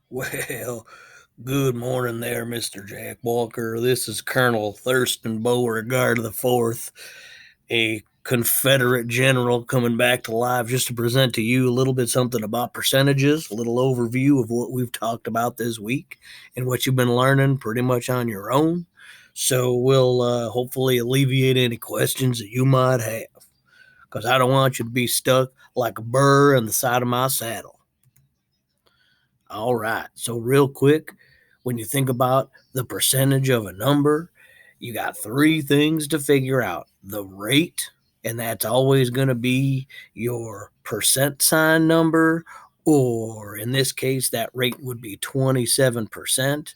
Well, good morning there, Mr. Jack Walker. This is Colonel Thurston Beauregard the Fourth, a Confederate general coming back to life just to present to you a little bit something about percentages, a little overview of what we've talked about this week and what you've been learning pretty much on your own. So we'll hopefully alleviate any questions that you might have, because I don't want you to be stuck like a burr in the side of my saddle. All right. So, real quick, when you think about the percentage of a number, you got three things to figure out: the rate, and that's always going to be your percent sign number, or in this case, that rate would be 27%.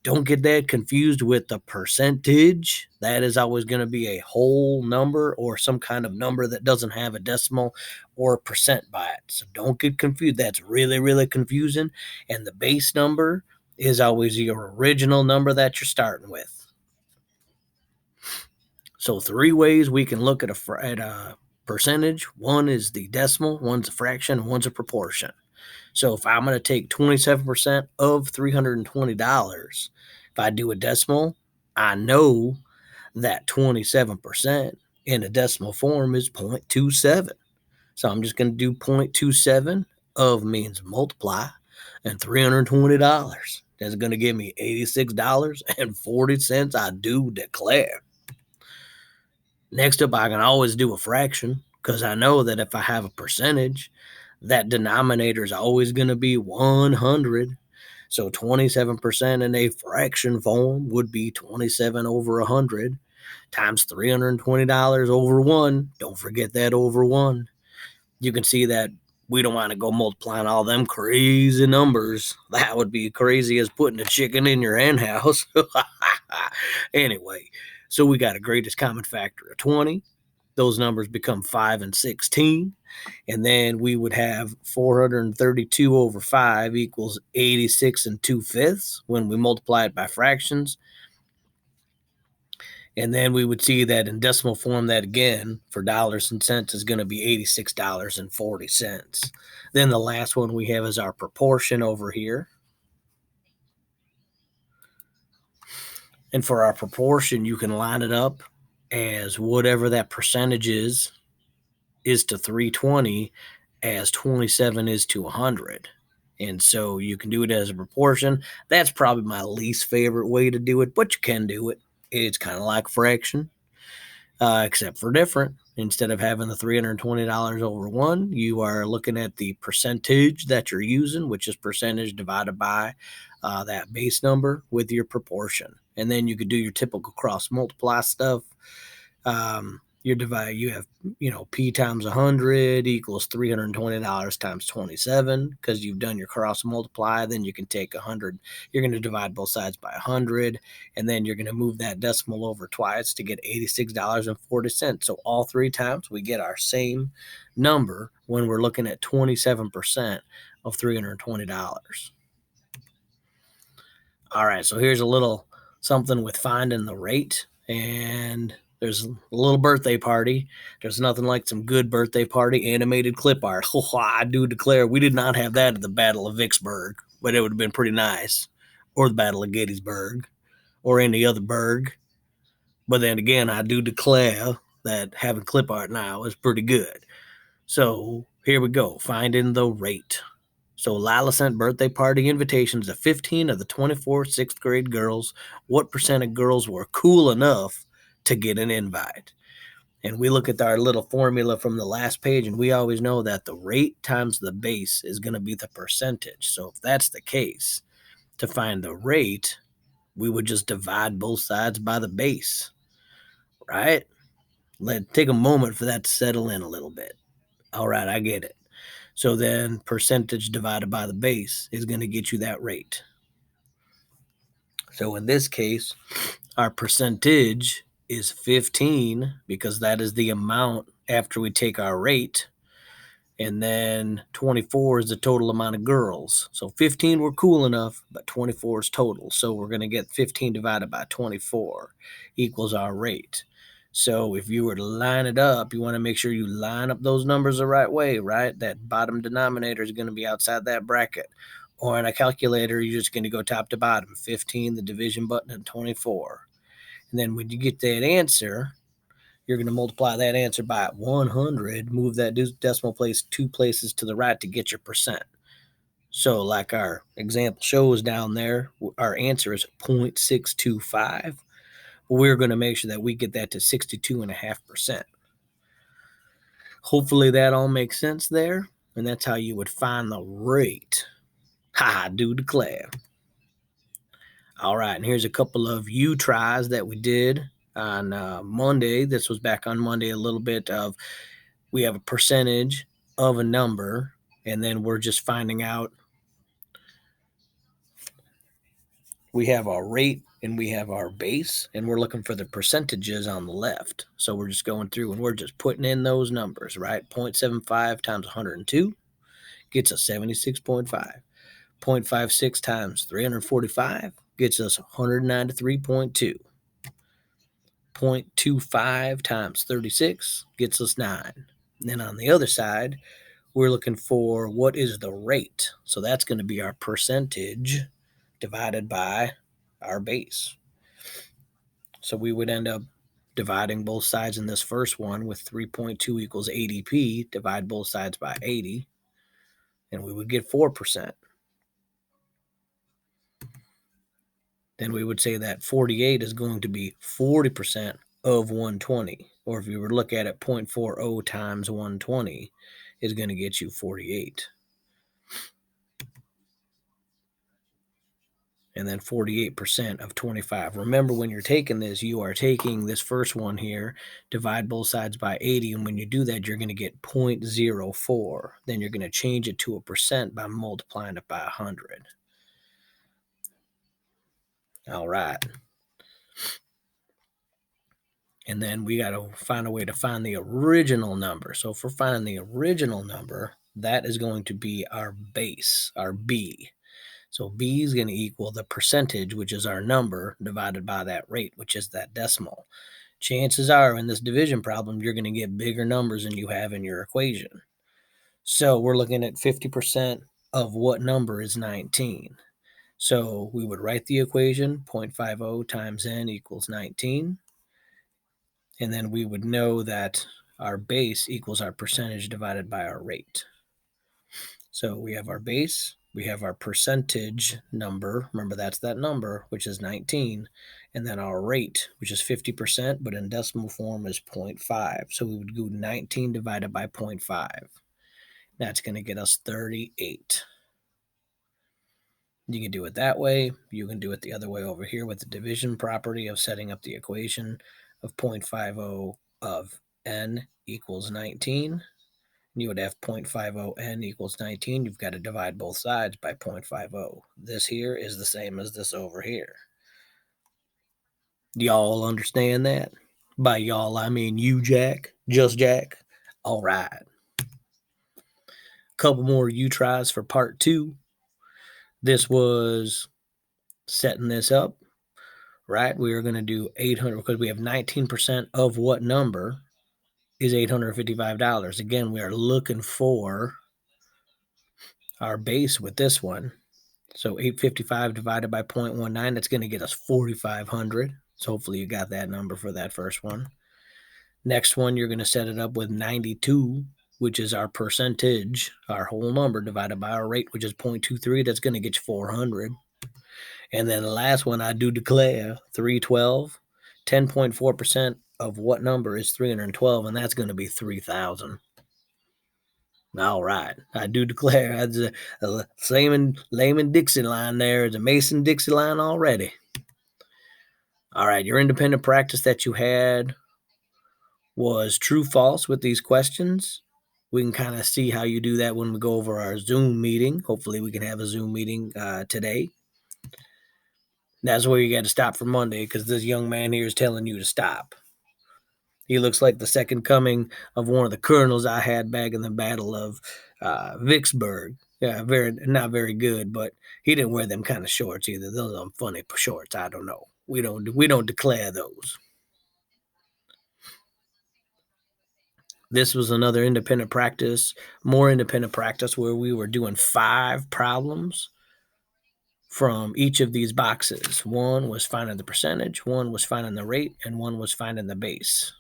Don't get that confused with the percentage. That is always going to be a whole number or some kind of number that doesn't have a decimal or a percent by it. So don't get confused. That's really, really confusing. And the base number is always your original number that you're starting with. So three ways we can look at a percentage. One is the decimal, one's a fraction, one's a proportion. So if I'm going to take 27% of $320, if I do a decimal, I know that 27% in a decimal form is 0.27. So I'm just going to do 0.27 of means multiply and $320. That's going to give me $86.40. I do declare. Next up, I can always do a fraction because I know that if I have a percentage, that denominator is always going to be 100. So 27% in a fraction form would be 27 over 100 times $320 over 1. Don't forget that over 1. You can see that we don't want to go multiplying all them crazy numbers. That would be crazy as putting a chicken in your hen house. Anyway, so we got a greatest common factor of 20. Those numbers become 5 and 16. And then we would have 432 over 5 equals 86 and 2/5 when we multiply it by fractions. And then we would see that in decimal form, that again for dollars and cents is going to be $86.40. Then the last one we have is our proportion over here. And for our proportion, you can line it up as whatever that percentage is to 320 as 27 is to 100. And so you can do it as a proportion. That's probably my least favorite way to do it, but you can do it. It's kind of like a fraction, except for different. Instead of having the $320 over 1, you are looking at the percentage that you're using, which is percentage divided by that base number with your proportion. And then you could do your typical cross multiply stuff. You have, P times 100 equals $320 times 27 because you've done your cross multiply. Then you can take 100. You're going to divide both sides by 100, and then you're going to move that decimal over twice to get $86.40. So all three times we get our same number when we're looking at 27% of $320. All right, so here's a little something with finding the rate, and there's a little birthday party. There's nothing like some good birthday party animated clip art. I do declare we did not have that at the Battle of Vicksburg, but it would have been pretty nice. Or the Battle of Gettysburg, or any other burg. But then again, I do declare that having clip art now is pretty good. So here we go, finding the rate. So Lila sent birthday party invitations to 15 of the 24 sixth grade girls. What percent of girls were cool enough to get an invite? And we look at our little formula from the last page, and we always know that the rate times the base is going to be the percentage. So if that's the case, to find the rate, we would just divide both sides by the base, right? Take a moment for that to settle in a little bit. All right, I get it. So then percentage divided by the base is going to get you that rate. So in this case, our percentage is 15 because that is the amount after we take our rate. And then 24 is the total amount of girls. So 15 were cool enough, but 24 is total. So we're going to get 15 divided by 24 equals our rate. So if you were to line it up, you want to make sure you line up those numbers the right way, right? That bottom denominator is going to be outside that bracket. Or on a calculator, you're just going to go top to bottom, 15, the division button, and 24. And then when you get that answer, you're going to multiply that answer by 100, move that decimal place 2 places to the right to get your percent. So like our example shows down there, our answer is 0.625. We're going to make sure that we get that to 62.5%. Hopefully that all makes sense there. And that's how you would find the rate. Ha, do declare. All right, and here's a couple of U tries that we did on Monday. This was back on Monday, a little bit of we have a percentage of a number, and then we're just finding out we have our rate and we have our base, and we're looking for the percentages on the left. So we're just going through and we're just putting in those numbers, right? 0.75 times 102 gets us 76.5. 0.56 times 345 gets us 193.2. 0.25 times 36 gets us 9. And then on the other side, we're looking for what is the rate. So that's going to be our percentage divided by our base. So we would end up dividing both sides in this first one with 3.2 equals 80p, divide both sides by 80, and we would get 4%. Then we would say that 48 is going to be 40% of 120. Or if you were to look at it, 0.40 times 120 is going to get you 48. And then 48% of 25. Remember, when you're taking this, you are taking this first one here, divide both sides by 80, and when you do that, you're going to get 0.04. Then you're going to change it to a percent by multiplying it by 100. All right. And then we got to find a way to find the original number. So if we're finding the original number, that is going to be our base, our B. So B is going to equal the percentage, which is our number, divided by that rate, which is that decimal. Chances are in this division problem, you're going to get bigger numbers than you have in your equation. So we're looking at 50% of what number is 19. So we would write the equation, 0.50 times n equals 19. And then we would know that our base equals our percentage divided by our rate. So we have our base, we have our percentage number. Remember, that's that number, which is 19. And then our rate, which is 50%, but in decimal form is 0.5. So we would do 19 divided by 0.5. That's going to get us 38. You can do it that way. You can do it the other way over here with the division property of setting up the equation of 0.50 of n equals 19. You would have 0.50 n equals 19. You've got to divide both sides by 0.50. This here is the same as this over here. Y'all understand that? By y'all, I mean you, Jack. Just Jack. All right. Couple more U tries for part 2. This was setting this up, right? We are going to do 800 because we have 19% of what number is $855. Again, we are looking for our base with this one. So 855 divided by 0.19, that's going to get us 4,500. So hopefully you got that number for that first one. Next one, you're going to set it up with 92, which is our percentage, our whole number divided by our rate, which is 0.23. That's going to get you 400. And then the last one, I do declare 312. 10.4% of what number is 312, and that's going to be 3,000. All right. I do declare that's a layman Dixie line there. It's a Mason Dixie line already. All right. Your independent practice that you had was true false with these questions. We can kind of see how you do that when we go over our Zoom meeting. Hopefully we can have a Zoom meeting today. That's where you got to stop for Monday because this young man here is telling you to stop. He looks like the second coming of one of the colonels I had back in the Battle of Vicksburg. Yeah, not very good, but he didn't wear them kind of shorts either. Those are funny shorts. I don't know. We don't declare those. This was another more independent practice where we were doing 5 problems from each of these boxes. One was finding the percentage, one was finding the rate, and one was finding the base.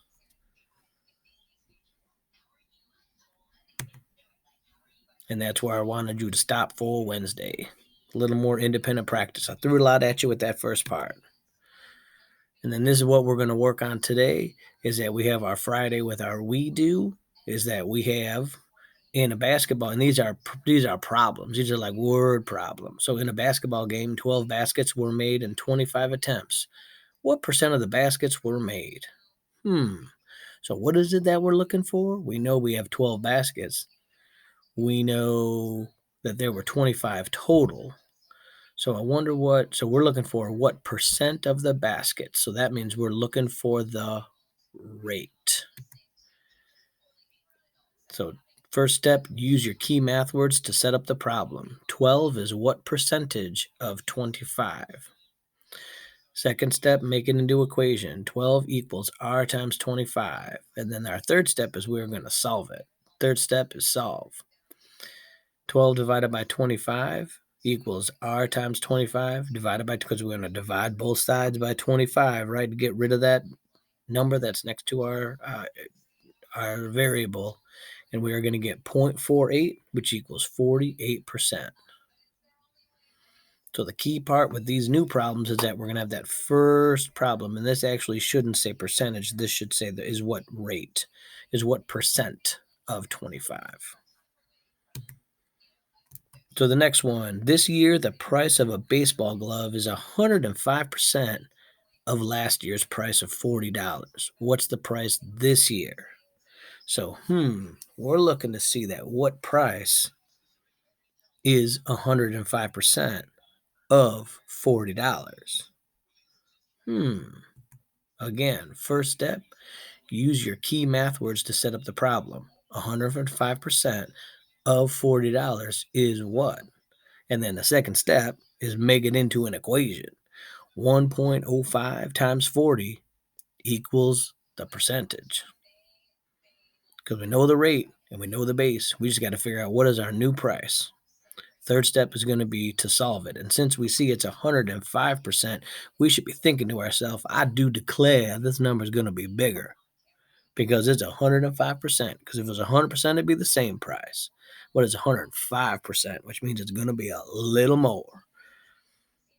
And that's where I wanted you to stop for Wednesday. A little more independent practice. I threw a lot at you with that first part. And then this is what we're going to work on today, is that we have our Friday with our we do, is that we have in a basketball, and these are problems. These are like word problems. So in a basketball game, 12 baskets were made in 25 attempts. What percent of the baskets were made? So what is it that we're looking for? We know we have 12 baskets. We know that there were 25 total. So I wonder so we're looking for what percent of the basket. So that means we're looking for the rate. So first step, use your key math words to set up the problem. 12 is what percentage of 25? Second step, make it into equation. 12 equals r times 25. And then our third step is we're going to solve it. Third step is solve. 12 divided by 25 equals r times 25 divided by, because we're going to divide both sides by 25, right, to get rid of that number that's next to our variable. And we are going to get 0.48, which equals 48%. So the key part with these new problems is that we're going to have that first problem, and this actually shouldn't say percentage. This should say is what rate, is what percent of 25. So the next one, this year the price of a baseball glove is 105% of last year's price of $40. What's the price this year? So, we're looking to see that what price is 105% of $40. Again, first step, use your key math words to set up the problem. 105% of $40 is what? And then the second step is make it into an equation. 1.05 times 40 equals the percentage. Because we know the rate and we know the base, we just got to figure out what is our new price. Third step is going to be to solve it. And since we see it's 105%, we should be thinking to ourselves, I do declare this number is going to be bigger because it's 105%. Because if it was 100%, it'd be the same price. What is 105%, which means it's going to be a little more.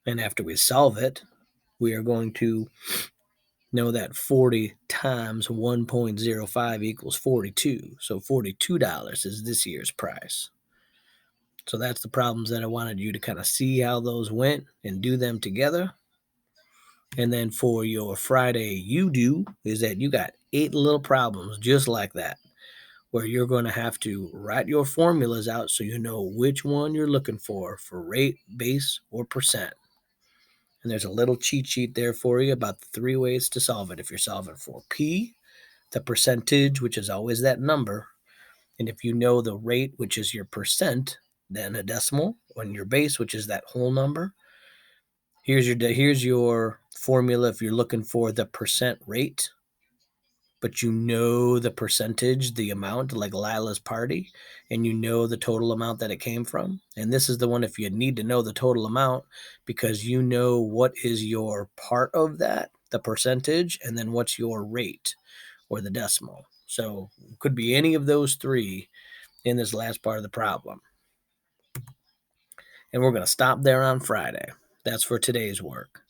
And after we solve it, we are going to know that 40 times 1.05 equals 42. So $42 is this year's price. So that's the problems that I wanted you to kind of see how those went and do them together. And then for your Friday you do is that you got 8 little problems just like that, where you're going to have to write your formulas out so you know which one you're looking for rate, base, or percent. And there's a little cheat sheet there for you about the 3 ways to solve it. If you're solving for P, the percentage, which is always that number, and if you know the rate, which is your percent, then a decimal, and your base, which is that whole number. Here's your formula if you're looking for the percent rate, but you know the percentage, the amount, like Lila's party, and you know the total amount that it came from. And this is the one if you need to know the total amount because you know what is your part of that, the percentage, and then what's your rate or the decimal. So it could be any of those 3 in this last part of the problem. And we're going to stop there on Friday. That's for today's work.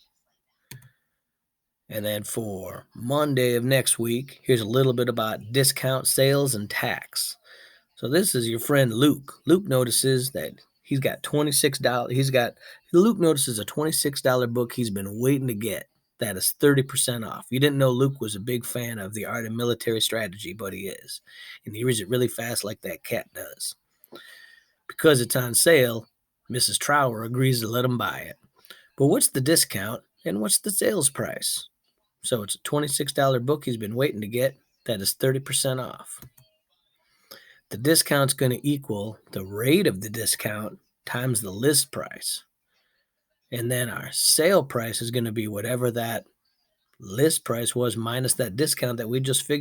And then for Monday of next week, here's a little bit about discount sales and tax. So this is your friend Luke. Luke notices that he's got $26. Luke notices a $26 book he's been waiting to get. That is 30% off. You didn't know Luke was a big fan of the art of military strategy, but he is. And he reads it really fast like that cat does. Because it's on sale, Mrs. Trower agrees to let him buy it. But what's the discount and what's the sales price? So it's a $26 book he's been waiting to get. That is 30% off. The discount's going to equal the rate of the discount times the list price. And then our sale price is going to be whatever that list price was minus that discount that we just figured